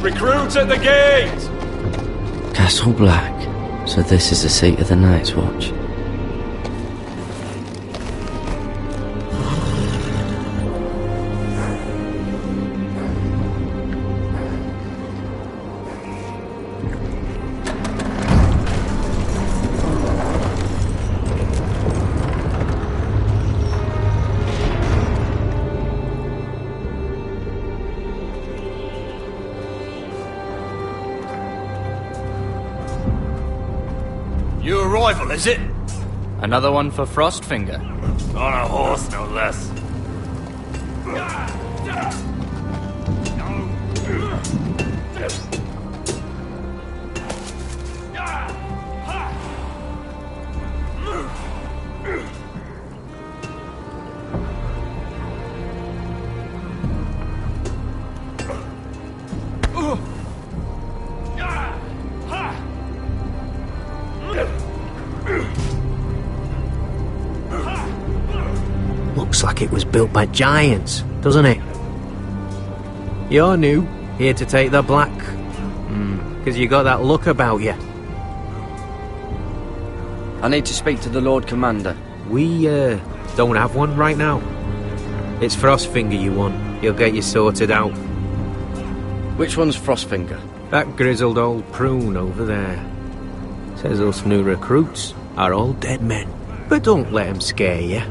Recruits at the gate! Castle Black. So this is the seat of the Night's Watch. New arrival, is it? Another one for Frostfinger. On a horse, no less. Looks like it was built by giants, doesn't it? You're new, here to take the Black. Because you got that look about you. I need to speak to the Lord Commander. We, don't have one right now. It's Frostfinger you want. He'll get you sorted out. Which one's Frostfinger? That grizzled old prune over there. Says us new recruits are all dead men. But don't let him scare you.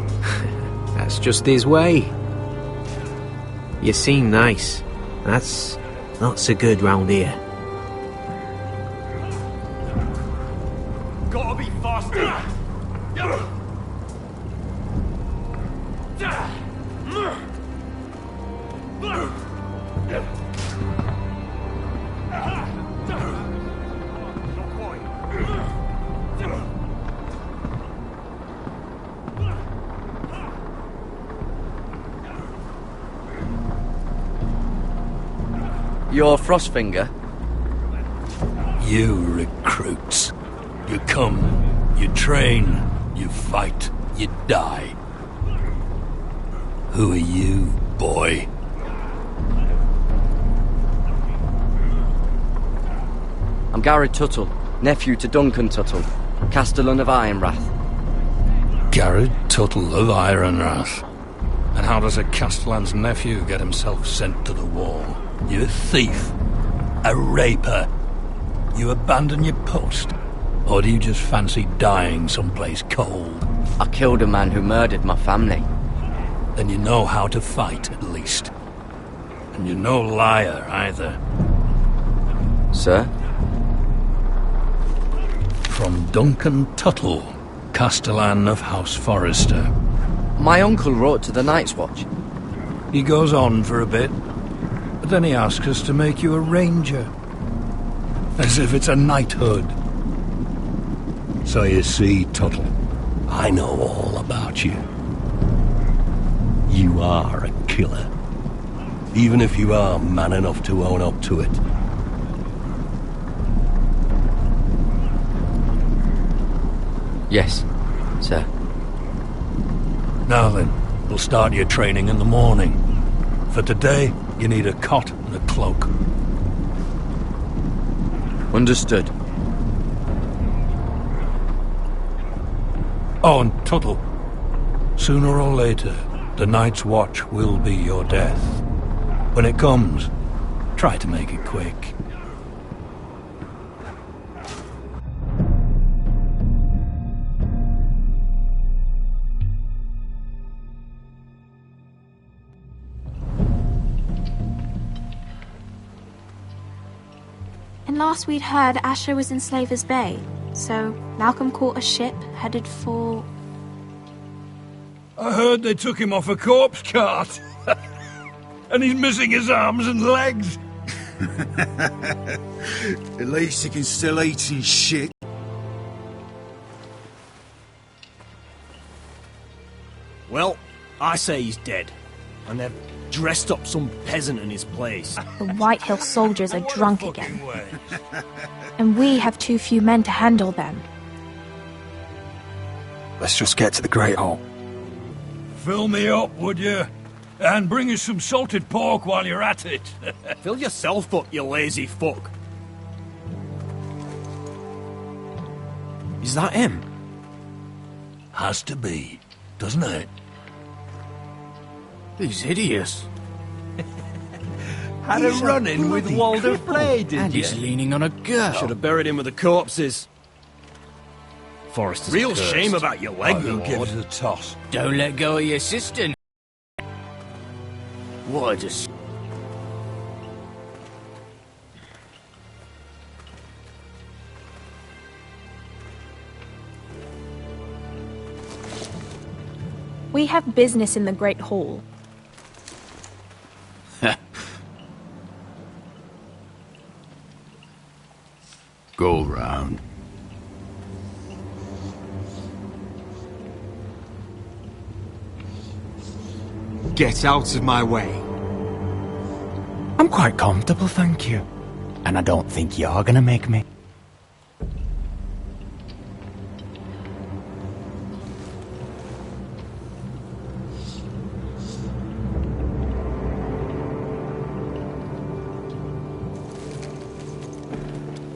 That's just his way. You seem nice. That's not so good round here. Gotta be faster! You're Frostfinger? You recruits. You come, you train, you fight, you die. Who are you, boy? I'm Gary Tuttle, nephew to Duncan Tuttle, Castellan of Ironrath. Garrett Tuttle of Ironrath. And how does a Castellan's nephew get himself sent to the wall? You a thief? A raper? You abandon your post? Or do you just fancy dying someplace cold? I killed a man who murdered my family. Then you know how to fight, at least. And you're no liar, either. Sir? From Duncan Tuttle, Castellan of House Forrester. My uncle wrote to the Night's Watch. He goes on for a bit, but then he asks us to make you a ranger. As if it's a knighthood. So you see, Tuttle, I know all about you. You are a killer. Even if you are man enough to own up to it. Yes, sir. Now then, we'll start your training in the morning. For today, you need a cot and a cloak. Understood. Oh, and Tuttle, sooner or later, the Night's Watch will be your death. When it comes, try to make it quick. And last we'd heard, Asher was in Slaver's Bay, so Malcolm caught a ship headed for... I heard they took him off a corpse cart. And he's missing his arms and legs. At least he can still eat his shit. Well, I say he's dead. And they've dressed up some peasant in his place. The Whitehill soldiers are drunk again. And we have too few men to handle them. Let's just get to the Great Hall. Fill me up, would you? And bring us some salted pork while you're at it. Fill yourself up, you lazy fuck. Is that him? Has to be, doesn't it? He's hideous. Had a run-in with Walder Flay, did And you? he's leaning on a girl. Should have buried him with the corpses. Forrester's real cursed. shame about your leg, I will give Lord. it a toss. Don't let go of your sister. What a... We have business in the Great Hall. Go round. Get out of my way. I'm quite comfortable, thank you. And I don't think you're gonna make me.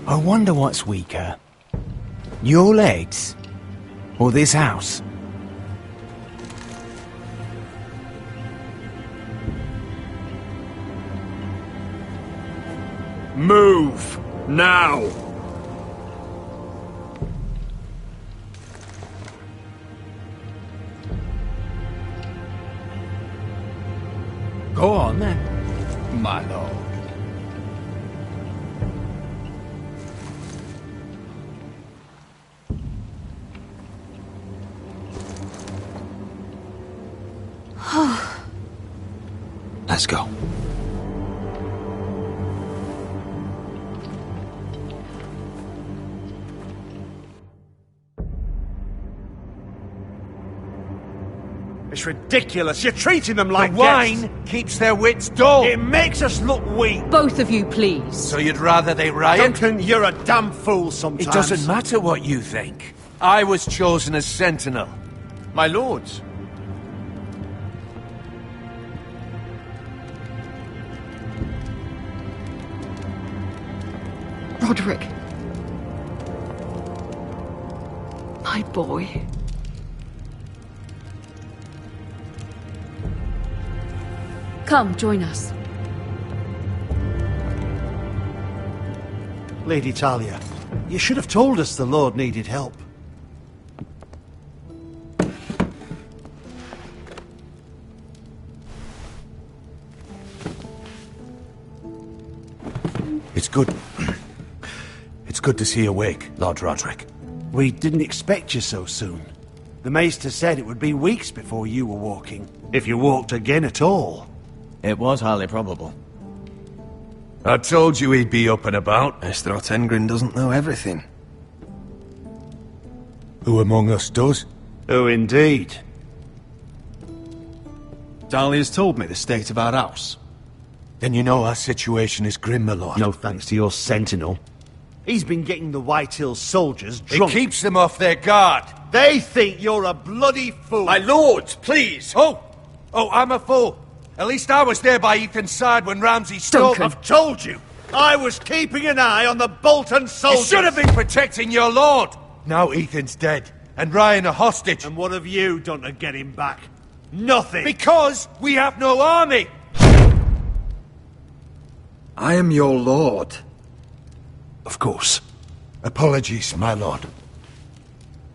I wonder what's weaker. Your legs? Or this house? Move! Now! Go on then, my lord. Let's go. It's ridiculous. You're treating them like The wine keeps their wits dull. It makes us look weak. Both of you, please. So you'd rather they riot? Duncan, you're a damn fool sometimes. It doesn't matter what you think. I was chosen as sentinel. My lords. Roderick. My boy. Come, join us. Lady Talia, you should have told us the Lord needed help. It's good. It's good to see you awake, Lord Roderick. We didn't expect you so soon. The Maester said it would be weeks before you were walking, if you walked again at all. It was highly probable. I told you he'd be up and about. Mr. Otengrin doesn't know everything. Who among us does? Oh, indeed. Dahlia's told me the state of our house. Then you know our situation is grim, my lord. No thanks to your sentinel. He's been getting the White Hills soldiers drunk. It keeps them off their guard. They think you're a bloody fool. My lords, please! Oh, I'm a fool. At least I was there by Ethan's side when Ramsay stole... I've told you! I was keeping an eye on the Bolton You soldiers! should have been protecting your lord! Now Ethan's dead, and Ryan a hostage. And what have you done to get him back? Nothing! Because we have no army! I am your lord. Of course. Apologies, my lord.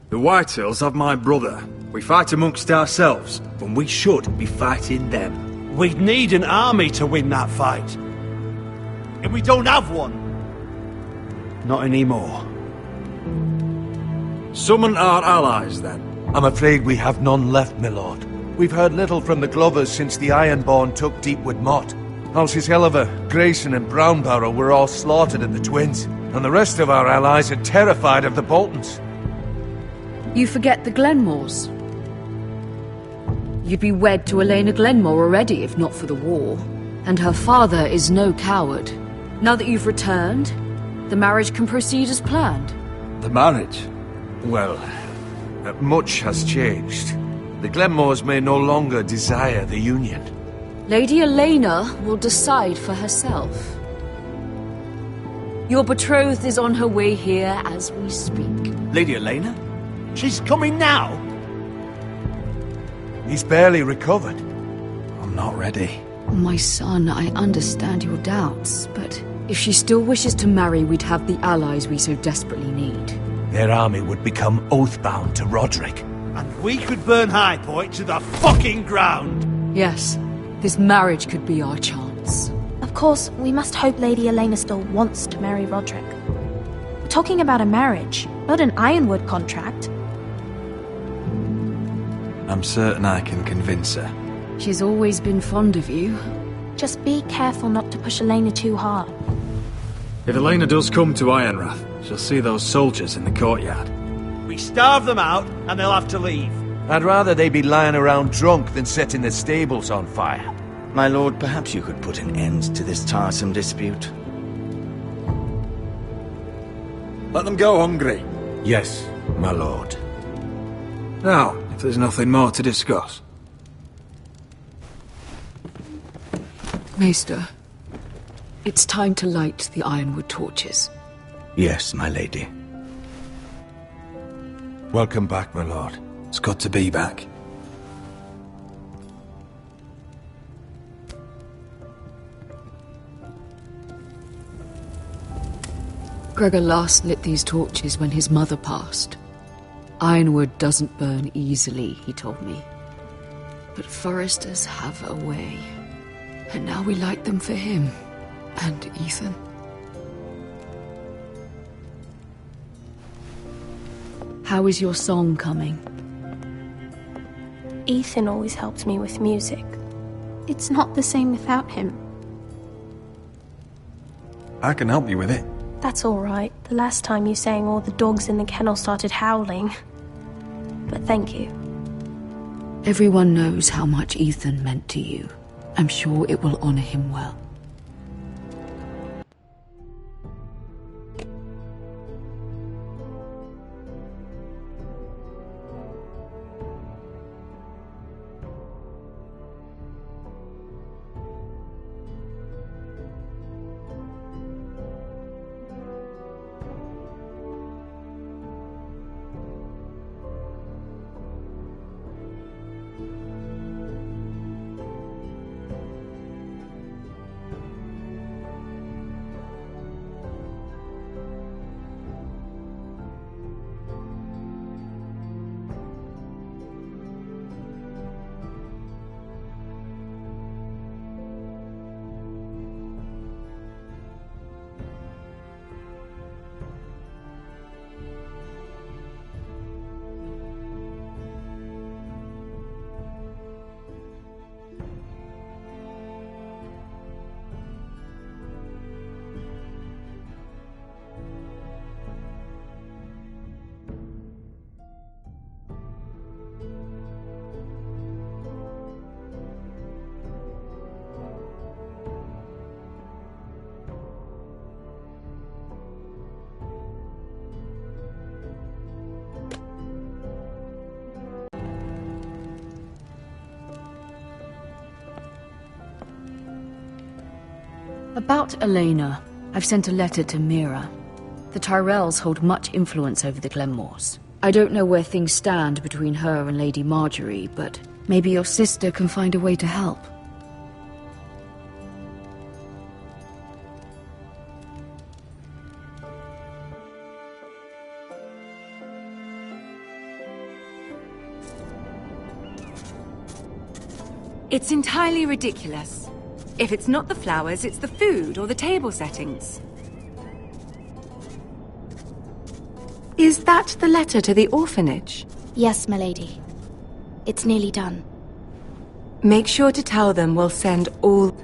The Whitehills have my brother. We fight amongst ourselves, when we should be fighting them. We'd need an army to win that fight. And we don't have one. Not anymore. Summon our allies, then. I'm afraid we have none left, my lord. We've heard little from the Glovers since the Ironborn took Deepwood Motte. Houses Helliver, Grayson and Brownbarrow were all slaughtered at the Twins, and the rest of our allies are terrified of the Boltons. You forget the Glenmores. You'd be wed to Elena Glenmore already if not for the war. And her father is no coward. Now that you've returned, the marriage can proceed as planned. The marriage? Well, much has changed. The Glenmores may no longer desire the union. Lady Elena will decide for herself. Your betrothed is on her way here as we speak. Lady Elena? She's coming now? He's barely recovered. I'm not ready. My son, I understand your doubts, but if she still wishes to marry, we'd have the allies we so desperately need. Their army would become oathbound to Roderick. And we could burn High Point to the fucking ground! Yes, this marriage could be our chance. Of course, we must hope Lady Elena still wants to marry Roderick. We're talking about a marriage, not an Ironwood contract. I'm certain I can convince her. She's always been fond of you. Just be careful not to push Elena too hard. If Elena does come to Ironrath, she'll see those soldiers in the courtyard. We starve them out, and they'll have to leave. I'd rather they be lying around drunk than setting the stables on fire. My lord, perhaps you could put an end to this tiresome dispute. Let them go hungry. Yes, my lord. Now, if there's nothing more to discuss. Maester, it's time to light the Ironwood torches. Yes, my lady. Welcome back, my lord. It's good to be back. Gregor last lit these torches when his mother passed. Ironwood doesn't burn easily, he told me. But foresters have a way. And now we light them for him. And Ethan. How is your song coming? Ethan always helps me with music. It's not the same without him. I can help you with it. That's all right. The last time you sang, all the dogs in the kennel started howling. But thank you. Everyone knows how much Ethan meant to you. I'm sure it will honor him well. About Elena, I've sent a letter to Mira. The Tyrells hold much influence over the Glenmores. I don't know where things stand between her and Lady Marjorie, but maybe your sister can find a way to help. It's entirely ridiculous. If it's not the flowers, it's the food or the table settings. Is that the letter to the orphanage? Yes, my lady. It's nearly done. Make sure to tell them we'll send all